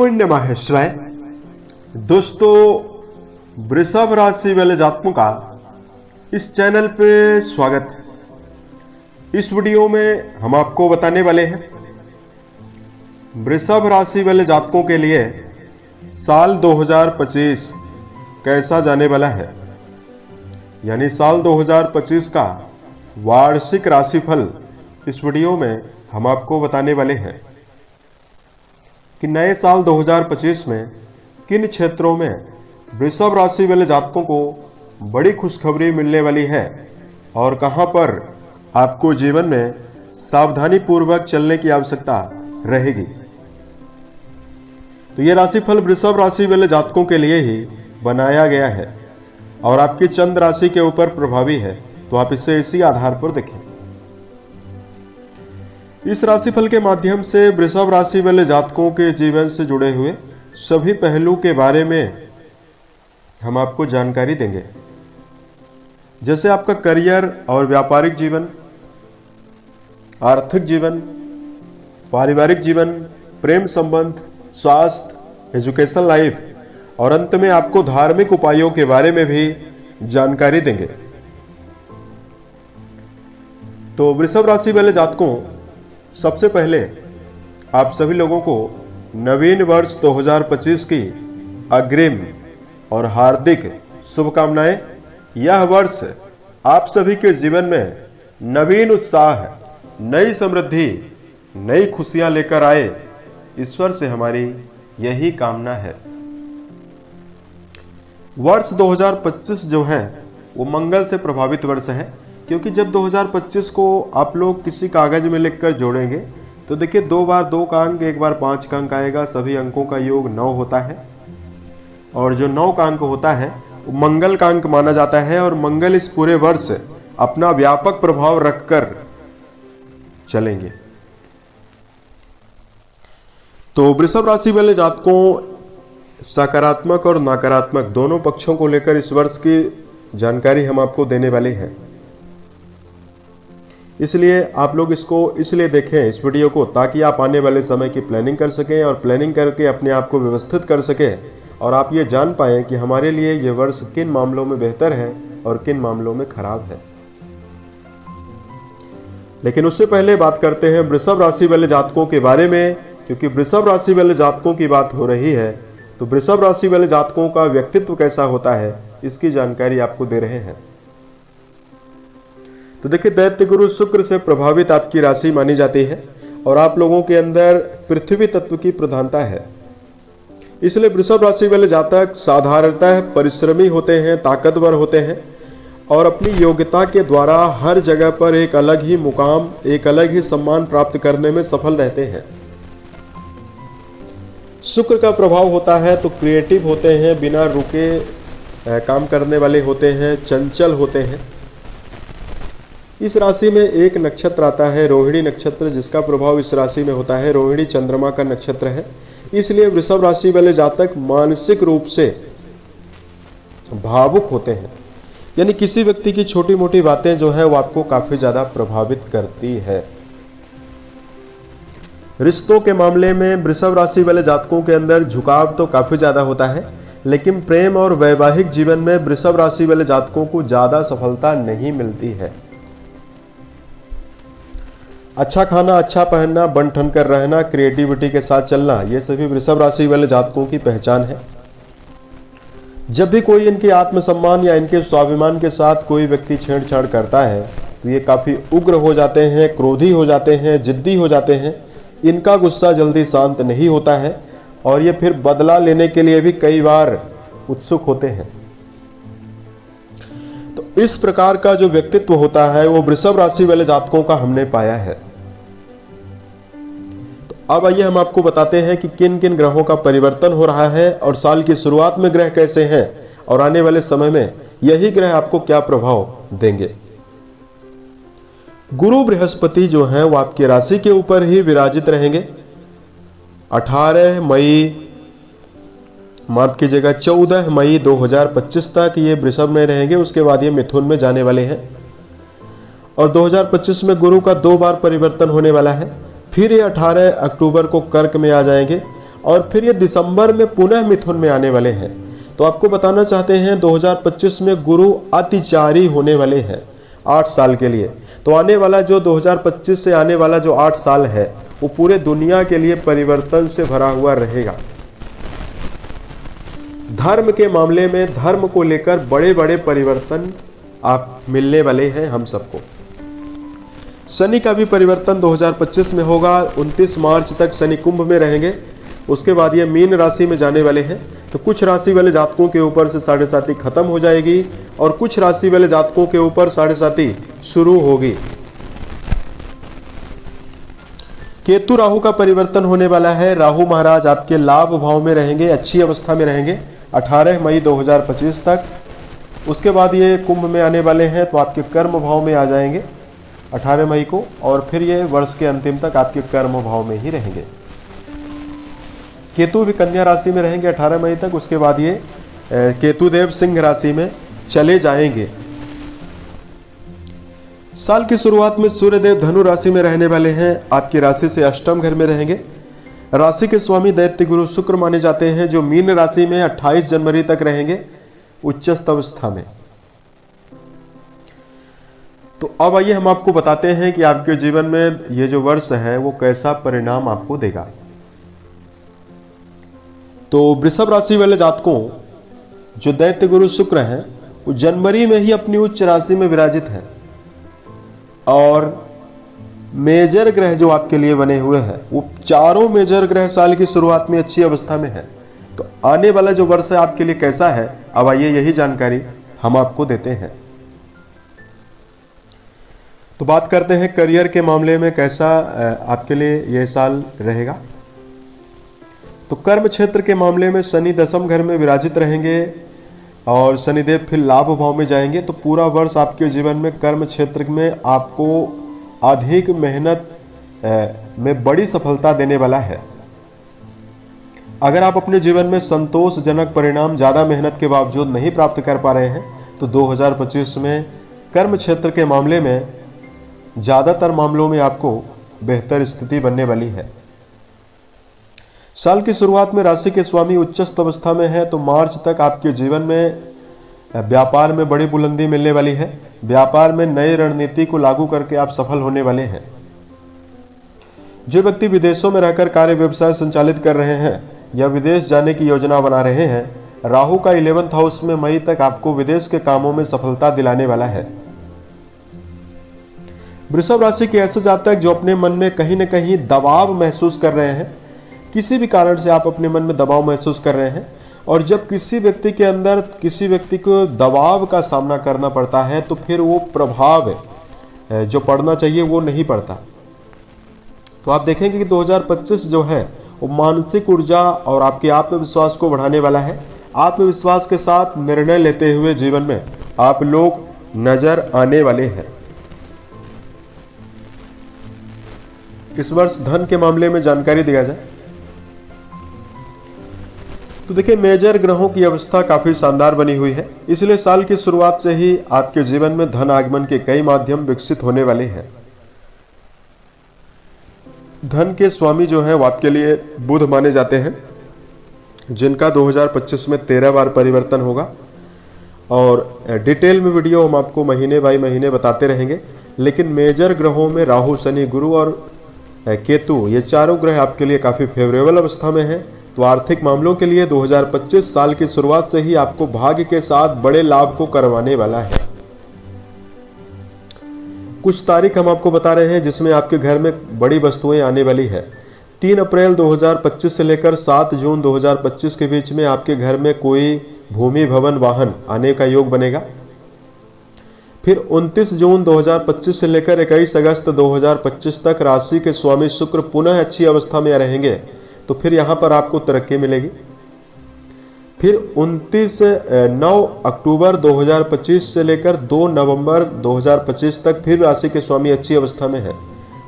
ओम नमः शिवाय। दोस्तों, वृषभ राशि वाले जातकों का इस चैनल पे स्वागत है। इस वीडियो में हम आपको बताने वाले हैं वृषभ राशि वाले जातकों के लिए साल 2025 कैसा जाने वाला है, यानी साल 2025 का वार्षिक राशिफल इस वीडियो में हम आपको बताने वाले हैं कि नए साल 2025 में किन क्षेत्रों में वृषभ राशि वाले जातकों को बड़ी खुशखबरी मिलने वाली है और कहां पर आपको जीवन में सावधानी पूर्वक चलने की आवश्यकता रहेगी। तो यह राशिफल वृषभ राशि वाले जातकों के लिए ही बनाया गया है और आपकी चंद्र राशि के ऊपर प्रभावी है, तो आप इसे इसी आधार पर देखें। इस राशिफल के माध्यम से वृषभ राशि वाले जातकों के जीवन से जुड़े हुए सभी पहलू के बारे में हम आपको जानकारी देंगे, जैसे आपका करियर और व्यापारिक जीवन, आर्थिक जीवन, पारिवारिक जीवन, प्रेम संबंध, स्वास्थ्य, एजुकेशन लाइफ और अंत में आपको धार्मिक उपायों के बारे में भी जानकारी देंगे। तो वृषभ राशि वाले जातकों, सबसे पहले आप सभी लोगों को नवीन वर्ष 2025 की अग्रिम और हार्दिक शुभकामनाएं। यह वर्ष आप सभी के जीवन में नवीन उत्साह, नई समृद्धि, नई खुशियां लेकर आए, ईश्वर से हमारी यही कामना है। वर्ष 2025 जो है वो मंगल से प्रभावित वर्ष है, क्योंकि जब 2025 को आप लोग किसी कागज में लिखकर जोड़ेंगे तो देखिए 2 बार 2 का अंक, 1 बार 5 का अंक आएगा। सभी अंकों का योग 9 होता है और जो 9 का अंक होता है वो मंगल का अंक माना जाता है और मंगल इस पूरे वर्ष अपना व्यापक प्रभाव रखकर चलेंगे। तो वृषभ राशि वाले जातकों, सकारात्मक और नकारात्मक दोनों पक्षों को लेकर इस वर्ष की जानकारी हम आपको देने वाले हैं। इसलिए आप लोग इसको इसलिए देखें इस वीडियो को, ताकि आप आने वाले समय की प्लानिंग कर सकें और प्लानिंग करके अपने आप को व्यवस्थित कर सकें और आप ये जान पाएं कि हमारे लिए ये वर्ष किन मामलों में बेहतर है और किन मामलों में खराब है। लेकिन उससे पहले बात करते हैं वृषभ राशि वाले जातकों के बारे में, क्योंकि वृषभ राशि वाले जातकों की बात हो रही है तो वृषभ राशि वाले जातकों का व्यक्तित्व कैसा होता है इसकी जानकारी आपको दे रहे हैं। तो देखिए, दैत्य गुरु शुक्र से प्रभावित आपकी राशि मानी जाती है और आप लोगों के अंदर पृथ्वी तत्व की प्रधानता है। इसलिए वृषभ राशि वाले जातक साधारणतः परिश्रमी होते हैं, ताकतवर होते हैं और अपनी योग्यता के द्वारा हर जगह पर एक अलग ही मुकाम, एक अलग ही सम्मान प्राप्त करने में सफल रहते हैं। शुक्र का प्रभाव होता है तो क्रिएटिव होते हैं, बिना रुके काम करने वाले होते हैं, चंचल होते हैं। इस राशि में एक नक्षत्र आता है रोहिणी नक्षत्र, जिसका प्रभाव इस राशि में होता है। रोहिणी चंद्रमा का नक्षत्र है, इसलिए वृषभ राशि वाले जातक मानसिक रूप से भावुक होते हैं, यानी किसी व्यक्ति की छोटी मोटी बातें जो है वो आपको काफी ज्यादा प्रभावित करती है। रिश्तों के मामले में वृषभ राशि वाले जातकों के अंदर झुकाव तो काफी ज्यादा होता है, लेकिन प्रेम और वैवाहिक जीवन में वृषभ राशि वाले जातकों को ज्यादा सफलता नहीं मिलती है। अच्छा खाना, अच्छा पहनना, बन ठन कर रहना, क्रिएटिविटी के साथ चलना, ये सभी वृषभ राशि वाले जातकों की पहचान है। जब भी कोई इनके आत्मसम्मान या इनके स्वाभिमान के साथ कोई व्यक्ति छेड़छाड़ करता है तो ये काफी उग्र हो जाते हैं, क्रोधी हो जाते हैं, जिद्दी हो जाते हैं। इनका गुस्सा जल्दी शांत नहीं होता है और ये फिर बदला लेने के लिए भी कई बार उत्सुक होते हैं। तो इस प्रकार का जो व्यक्तित्व होता है वो वृषभ राशि वाले जातकों का हमने पाया है। तो अब आइए हम आपको बताते हैं कि किन किन ग्रहों का परिवर्तन हो रहा है और साल की शुरुआत में ग्रह कैसे हैं और आने वाले समय में यही ग्रह आपको क्या प्रभाव देंगे। गुरु बृहस्पति जो हैं वो आपकी राशि के ऊपर ही विराजित रहेंगे 18 मई, माफ कीजिएगा 14 मई 2025 तक ये वृषभ में रहेंगे। उसके बाद ये मिथुन में जाने वाले हैं और 2025 में गुरु का 2 बार परिवर्तन होने वाला है। फिर ये 18 अक्टूबर को कर्क में आ जाएंगे और फिर ये दिसंबर में पुनः मिथुन में आने वाले हैं। तो आपको बताना चाहते हैं 2025 में गुरु अतिचारी होने वाले हैं 8 साल के लिए। तो आने वाला जो 2025 से आने वाला जो 8 साल है वो पूरे दुनिया के लिए परिवर्तन से भरा हुआ रहेगा। धर्म के मामले में धर्म को लेकर बड़े बड़े परिवर्तन आप मिलने वाले हैं हम सबको। शनि का भी परिवर्तन 2025 में होगा। 29 मार्च तक शनि कुंभ में रहेंगे, उसके बाद ये मीन राशि में जाने वाले हैं। तो कुछ राशि वाले जातकों के ऊपर से साढ़े साती खत्म हो जाएगी और कुछ राशि वाले जातकों के ऊपर साढ़े साती शुरू होगी। केतु राहु का परिवर्तन होने वाला है। राहु महाराज आपके लाभ भाव में रहेंगे, अच्छी अवस्था में रहेंगे 18 मई 2025 तक। उसके बाद ये कुंभ में आने वाले हैं तो आपके कर्म भाव में आ जाएंगे 18 मई को, और फिर ये वर्ष के अंतिम तक आपके कर्म भाव में ही रहेंगे। केतु भी कन्या राशि में रहेंगे 18 मई तक। उसके बाद ये केतुदेव सिंह राशि में चले जाएंगे। साल की शुरुआत में सूर्यदेव धनु राशि में रहने वाले हैं, आपकी राशि से अष्टम घर में रहेंगे। राशि के स्वामी दैत्य गुरु शुक्र माने जाते हैं, जो मीन राशि में 28 जनवरी तक रहेंगे उच्चस्थ अवस्था में। तो अब आइए हम आपको बताते हैं कि आपके जीवन में ये जो वर्ष है वो कैसा परिणाम आपको देगा। तो वृषभ राशि वाले जातकों, जो दैत्य गुरु शुक्र हैं वो जनवरी में ही अपनी उच्च राशि में विराजित हैं और मेजर ग्रह जो आपके लिए बने हुए हैं वो चारों मेजर ग्रह साल की शुरुआत में अच्छी अवस्था में है। तो आने वाला जो वर्ष है आपके लिए कैसा है, अब आइए यही जानकारी हम आपको देते हैं। तो बात करते हैं करियर के मामले में कैसा आपके लिए यह साल रहेगा। तो कर्म क्षेत्र के मामले में शनि दशम घर में विराजित रहेंगे और शनिदेव फिर लाभ भाव में जाएंगे। तो पूरा वर्ष आपके जीवन में कर्म क्षेत्र में आपको अधिक मेहनत में बड़ी सफलता देने वाला है। अगर आप अपने जीवन में संतोषजनक परिणाम ज्यादा मेहनत के बावजूद नहीं प्राप्त कर पा रहे हैं तो 2025 में कर्म क्षेत्र के मामले में ज्यादातर मामलों में आपको बेहतर स्थिति बनने वाली है। साल की शुरुआत में राशि के स्वामी उच्चस्थ अवस्था में है, तो मार्च तक आपके जीवन में व्यापार में बड़ी बुलंदी मिलने वाली है। व्यापार में नई रणनीति को लागू करके आप सफल होने वाले हैं। जो व्यक्ति विदेशों में रहकर कार्य व्यवसाय संचालित कर रहे हैं या विदेश जाने की योजना बना रहे हैं, राहु का 11th हाउस में मई तक आपको विदेश के कामों में सफलता दिलाने वाला है। वृषभ राशि के ऐसे जातक जो अपने मन में कहीं न कहीं दबाव महसूस कर रहे हैं, किसी भी कारण से आप अपने मन में दबाव महसूस कर रहे हैं, और जब किसी व्यक्ति के अंदर किसी व्यक्ति को दबाव का सामना करना पड़ता है तो फिर वो प्रभाव जो पड़ना चाहिए वो नहीं पड़ता। तो आप देखेंगे कि 2025 जो है वो मानसिक ऊर्जा और आपके आत्मविश्वास को बढ़ाने वाला है। आत्मविश्वास के साथ निर्णय लेते हुए जीवन में आप लोग नजर आने वाले हैं। इस वर्ष धन के मामले में जानकारी दिया जाए तो देखिए, मेजर ग्रहों की अवस्था काफी शानदार बनी हुई है, इसलिए साल की शुरुआत से ही आपके जीवन में धन आगमन के कई माध्यम विकसित होने वाले हैं। धन के स्वामी जो हैं वो आपके लिए बुध माने जाते हैं, जिनका 2025 में 13 बार परिवर्तन होगा, और डिटेल में वीडियो हम आपको महीने बाय महीने बताते रहेंगे। लेकिन मेजर ग्रहों में राहु, शनि, गुरु और केतु, ये चारों ग्रह आपके लिए काफी फेवरेबल अवस्था में हैं। तो आर्थिक मामलों के लिए 2025 साल की शुरुआत से ही आपको भाग्य के साथ बड़े लाभ को करवाने वाला है। कुछ तारीख हम आपको बता रहे हैं जिसमें आपके घर में बड़ी वस्तुएं आने वाली है। 3 अप्रैल 2025 से लेकर 7 जून 2025 के बीच में आपके घर में कोई भूमि, भवन, वाहन आने का योग बनेगा। फिर 29 जून 2025 से लेकर 21 अगस्त 2025 तक राशि के स्वामी शुक्र पुनः अच्छी अवस्था में रहेंगे, तो फिर यहां पर आपको तरक्की मिलेगी। फिर 9 अक्टूबर 2025 से लेकर 2 नवंबर 2025 तक फिर राशि के स्वामी अच्छी अवस्था में है।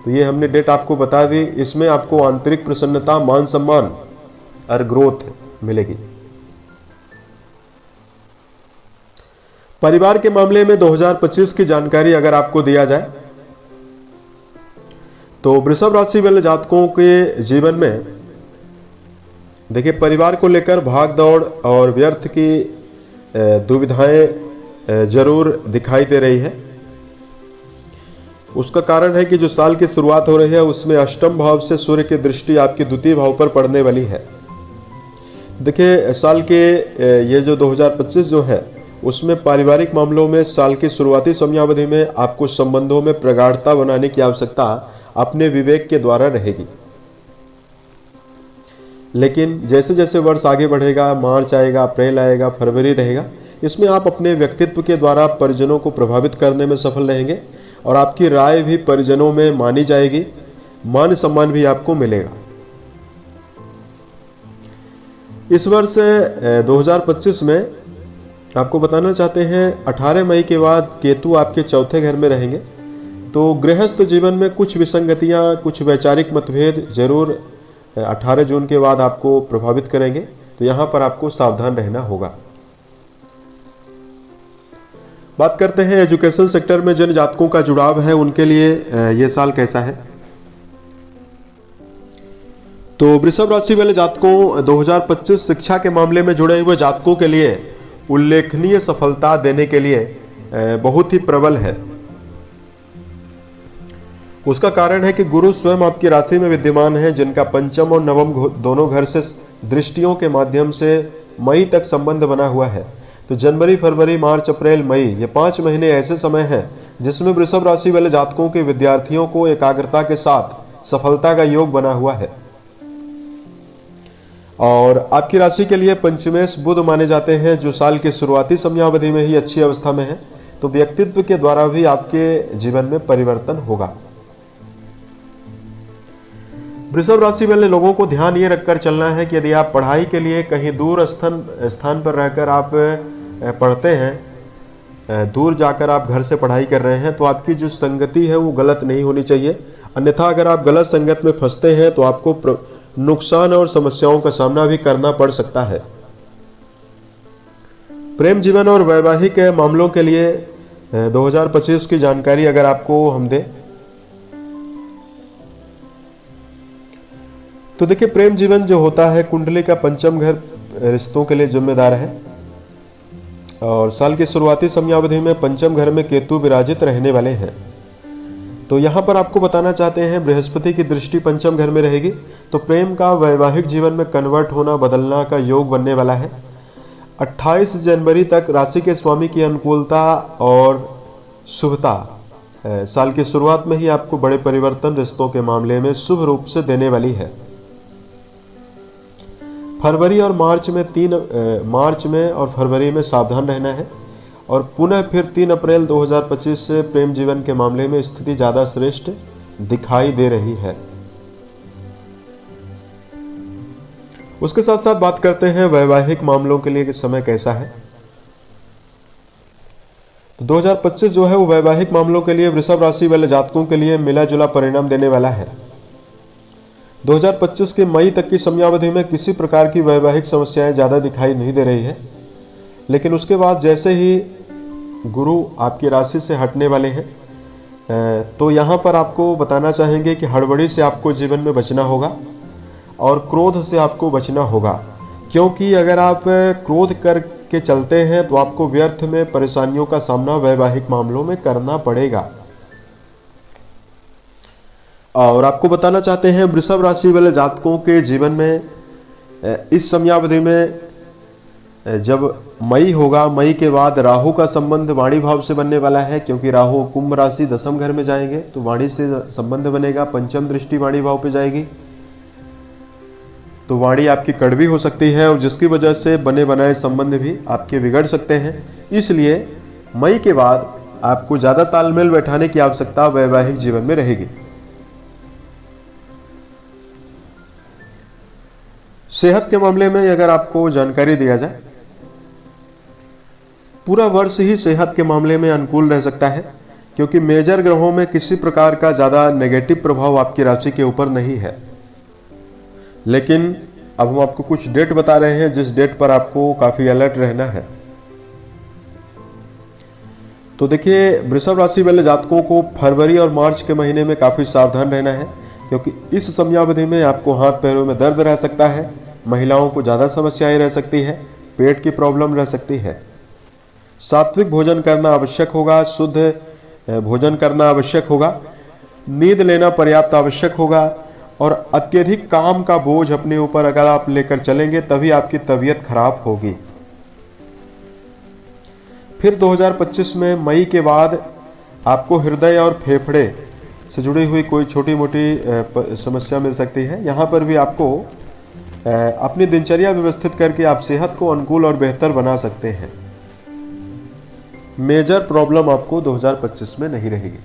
तो ये हमने डेट आपको बता दी। इसमें आपको आंतरिक प्रसन्नता, मान सम्मान और ग्रोथ मिलेगी। परिवार के मामले में 2025 की जानकारी अगर आपको दिया जाए तो वृषभ राशि वाले जातकों के जीवन में देखिए, परिवार को लेकर भाग दौड़ और व्यर्थ की दुविधाएं जरूर दिखाई दे रही है। उसका कारण है कि जो साल की शुरुआत हो रही है उसमें अष्टम भाव से सूर्य की दृष्टि आपके द्वितीय भाव पर पड़ने वाली है। देखिए, साल के ये जो 2025 जो है उसमें पारिवारिक मामलों में साल की शुरुआती समयावधि में आपको संबंधों में प्रगाढ़ता बनाने की आवश्यकता अपने विवेक के द्वारा रहेगी। लेकिन जैसे जैसे वर्ष आगे बढ़ेगा, मार्च आएगा, अप्रैल आएगा, फरवरी रहेगा, इसमें आप अपने व्यक्तित्व के द्वारा परिजनों को प्रभावित करने में सफल रहेंगे और आपकी राय भी परिजनों में मानी जाएगी, मान सम्मान भी आपको मिलेगा। इस वर्ष 2025 में आपको बताना चाहते हैं 18 मई के बाद केतु आपके चौथे घर में रहेंगे, तो गृहस्थ जीवन में कुछ विसंगतियां, कुछ वैचारिक मतभेद जरूर 18 जून के बाद आपको प्रभावित करेंगे, तो यहां पर आपको सावधान रहना होगा। बात करते हैं एजुकेशन सेक्टर में जिन जातकों का जुड़ाव है उनके लिए यह साल कैसा है। तो वृषभ राशि वाले जातकों 2025 शिक्षा के मामले में जुड़े हुए जातकों के लिए उल्लेखनीय सफलता देने के लिए बहुत ही प्रबल है। उसका कारण है कि गुरु स्वयं आपकी राशि में विद्यमान है, जिनका पंचम और नवम दोनों घर से दृष्टियों के माध्यम से मई तक संबंध बना हुआ है। तो जनवरी, फरवरी, मार्च, अप्रैल, मई, ये 5 महीने ऐसे समय हैं जिसमें वृषभ राशि वाले जातकों के विद्यार्थियों को एकाग्रता के साथ सफलता का योग बना हुआ है। और आपकी राशि के लिए पंचमेश बुध माने जाते हैं, जो साल की शुरुआती समयावधि में ही अच्छी अवस्था में है, तो व्यक्तित्व के द्वारा भी आपके जीवन में परिवर्तन होगा। वृषभ राशि वाले लोगों को ध्यान ये रखकर चलना है कि यदि आप पढ़ाई के लिए कहीं दूर स्थान पर रहकर आप पढ़ते हैं, दूर जाकर आप घर से पढ़ाई कर रहे हैं, तो आपकी जो संगति है वो गलत नहीं होनी चाहिए। अन्यथा अगर आप गलत संगत में फंसते हैं तो आपको नुकसान और समस्याओं का सामना भी करना पड़ सकता है। प्रेम जीवन और वैवाहिक मामलों के लिए 2025 की जानकारी अगर आपको हम दें तो देखिए, प्रेम जीवन जो होता है, कुंडली का पंचम घर रिश्तों के लिए जिम्मेदार है और साल की शुरुआती समयावधि में पंचम घर में केतु विराजित रहने वाले हैं। तो यहां पर आपको बताना चाहते हैं बृहस्पति की दृष्टि पंचम घर में रहेगी, तो प्रेम का वैवाहिक जीवन में कन्वर्ट होना, बदलना का योग बनने वाला है। 28 जनवरी तक राशि के स्वामी की अनुकूलता और शुभता साल की शुरुआत में ही आपको बड़े परिवर्तन रिश्तों के मामले में शुभ रूप से देने वाली है। फरवरी और मार्च में और फरवरी में सावधान रहना है और पुनः फिर 3 अप्रैल 2025 से प्रेम जीवन के मामले में स्थिति ज्यादा श्रेष्ठ दिखाई दे रही है। उसके साथ साथ बात करते हैं वैवाहिक मामलों के लिए समय कैसा है। तो 2025 जो है वो वैवाहिक मामलों के लिए वृषभ राशि वाले जातकों के लिए मिला जुला परिणाम देने वाला है। 2025 के मई तक की समयावधि में किसी प्रकार की वैवाहिक समस्याएं ज्यादा दिखाई नहीं दे रही है, लेकिन उसके बाद जैसे ही गुरु आपकी राशि से हटने वाले हैं, तो यहां पर आपको बताना चाहेंगे कि हड़बड़ी से आपको जीवन में बचना होगा और क्रोध से आपको बचना होगा, क्योंकि अगर आप क्रोध करके चलते हैं तो आपको व्यर्थ में परेशानियों का सामना वैवाहिक मामलों में करना पड़ेगा। और आपको बताना चाहते हैं वृषभ राशि वाले जातकों के जीवन में इस समयावधि में जब मई होगा, मई के बाद राहु का संबंध वाणी भाव से बनने वाला है, क्योंकि राहु कुंभ राशि 10वें घर में जाएंगे तो वाणी से संबंध बनेगा। पंचम दृष्टि वाणी भाव पे जाएगी तो वाणी आपकी कड़वी हो सकती है और जिसकी वजह से बने बनाए संबंध भी आपके बिगड़ सकते हैं। इसलिए मई के बाद आपको ज्यादा तालमेल बैठाने की आवश्यकता वैवाहिक जीवन में रहेगी। सेहत के मामले में अगर आपको जानकारी दिया जाए, पूरा वर्ष ही सेहत के मामले में अनुकूल रह सकता है, क्योंकि मेजर ग्रहों में किसी प्रकार का ज्यादा नेगेटिव प्रभाव आपकी राशि के ऊपर नहीं है। लेकिन अब हम आपको कुछ डेट बता रहे हैं जिस डेट पर आपको काफी अलर्ट रहना है। तो देखिए, वृषभ राशि वाले जातकों को फरवरी और मार्च के महीने में काफी सावधान रहना है, क्योंकि इस समयावधि में आपको हाथ पैरों में दर्द रह सकता है, महिलाओं को ज्यादा समस्याएं रह सकती है, पेट की प्रॉब्लम रह सकती है। सात्विक भोजन करना आवश्यक होगा, शुद्ध भोजन करना आवश्यक होगा, नींद लेना पर्याप्त आवश्यक होगा और अत्यधिक काम का बोझ अपने ऊपर अगर आप लेकर चलेंगे तभी आपकी तबीयत खराब होगी। फिर 2025 में मई के बाद आपको हृदय और फेफड़े से जुड़ी हुई कोई छोटी मोटी समस्या मिल सकती है। यहां पर भी आपको अपनी दिनचर्या व्यवस्थित करके आप सेहत को अनुकूल और बेहतर बना सकते हैं। मेजर प्रॉब्लम आपको 2025 में नहीं रहेगी।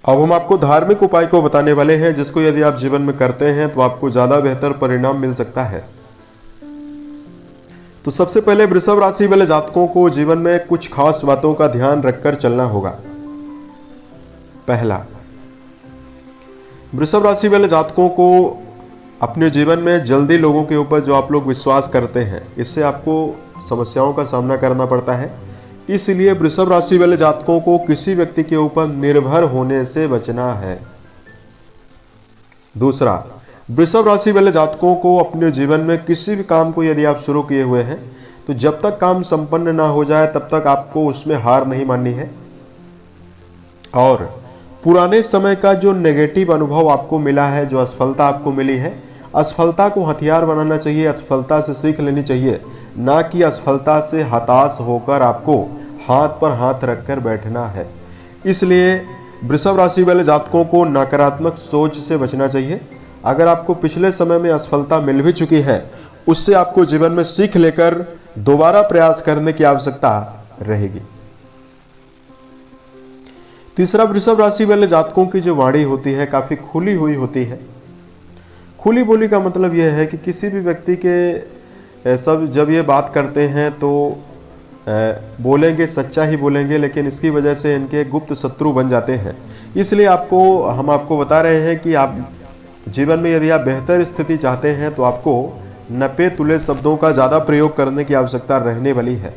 अब हम आपको धार्मिक उपाय को बताने वाले हैं जिसको यदि आप जीवन में करते हैं तो आपको ज्यादा बेहतर परिणाम मिल सकता है। तो सबसे पहले वृषभ राशि वाले जातकों को जीवन में कुछ खास बातों का ध्यान रखकर चलना होगा। पहला, वृषभ राशि वाले जातकों को अपने जीवन में जल्दी लोगों के ऊपर जो आप लोग विश्वास करते हैं, इससे आपको समस्याओं का सामना करना पड़ता है। इसलिए वृषभ राशि वाले जातकों को किसी व्यक्ति के ऊपर निर्भर होने से बचना है। दूसरा, वृषभ राशि वाले जातकों को अपने जीवन में किसी भी काम को यदि आप शुरू किए हुए हैं तो जब तक काम संपन्न ना हो जाए तब तक आपको उसमें हार नहीं माननी है। और पुराने समय का जो नेगेटिव अनुभव आपको मिला है, जो असफलता आपको मिली है, असफलता को हथियार बनाना चाहिए, असफलता से सीख लेनी चाहिए, ना कि असफलता से हताश होकर आपको हाथ पर हाथ रखकर बैठना है। इसलिए वृषभ राशि वाले जातकों को नकारात्मक सोच से बचना चाहिए। अगर आपको पिछले समय में असफलता मिल भी चुकी है, उससे आपको जीवन में सीख लेकर दोबारा प्रयास करने की आवश्यकता रहेगी। तीसरा, वृषभ राशि वाले जातकों की जो वाणी होती है काफी खुली हुई होती है। खुली बोली का मतलब यह है कि किसी भी व्यक्ति के सब जब ये बात करते हैं तो बोलेंगे, सच्चा ही बोलेंगे, लेकिन इसकी वजह से इनके गुप्त शत्रु बन जाते हैं। इसलिए हम आपको बता रहे हैं कि आप जीवन में यदि आप बेहतर स्थिति चाहते हैं तो आपको नपे तुले शब्दों का ज्यादा प्रयोग करने की आवश्यकता रहने वाली है।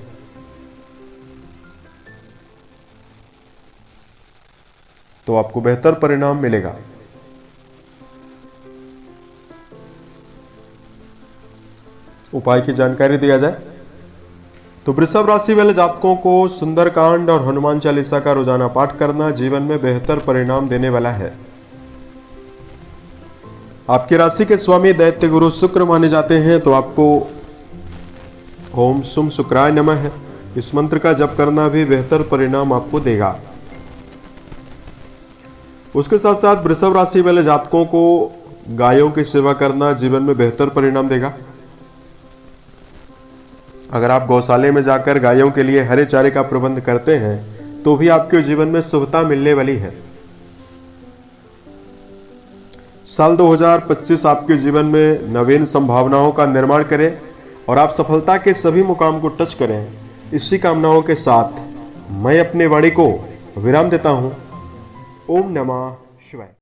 तो आपको बेहतर परिणाम मिलेगा। उपाय की जानकारी दिया जाए तो वृषभ राशि वाले जातकों को सुंदरकांड और हनुमान चालीसा का रोजाना पाठ करना जीवन में बेहतर परिणाम देने वाला है। आपकी राशि के स्वामी दैत्य गुरु शुक्र माने जाते हैं, तो आपको ओम सुम शुक्राय नमः इस मंत्र का जप करना भी बेहतर परिणाम आपको देगा। उसके साथ साथ वृषभ राशि वाले जातकों को गायों की सेवा करना जीवन में बेहतर परिणाम देगा। अगर आप गौशाले में जाकर गायों के लिए हरे चारे का प्रबंध करते हैं तो भी आपके जीवन में शुभता मिलने वाली है। साल 2025 आपके जीवन में नवीन संभावनाओं का निर्माण करे और आप सफलता के सभी मुकाम को टच करें। इसी कामनाओं के साथ मैं अपने वाणी को विराम देता हूं। ओम नमः शिवाय।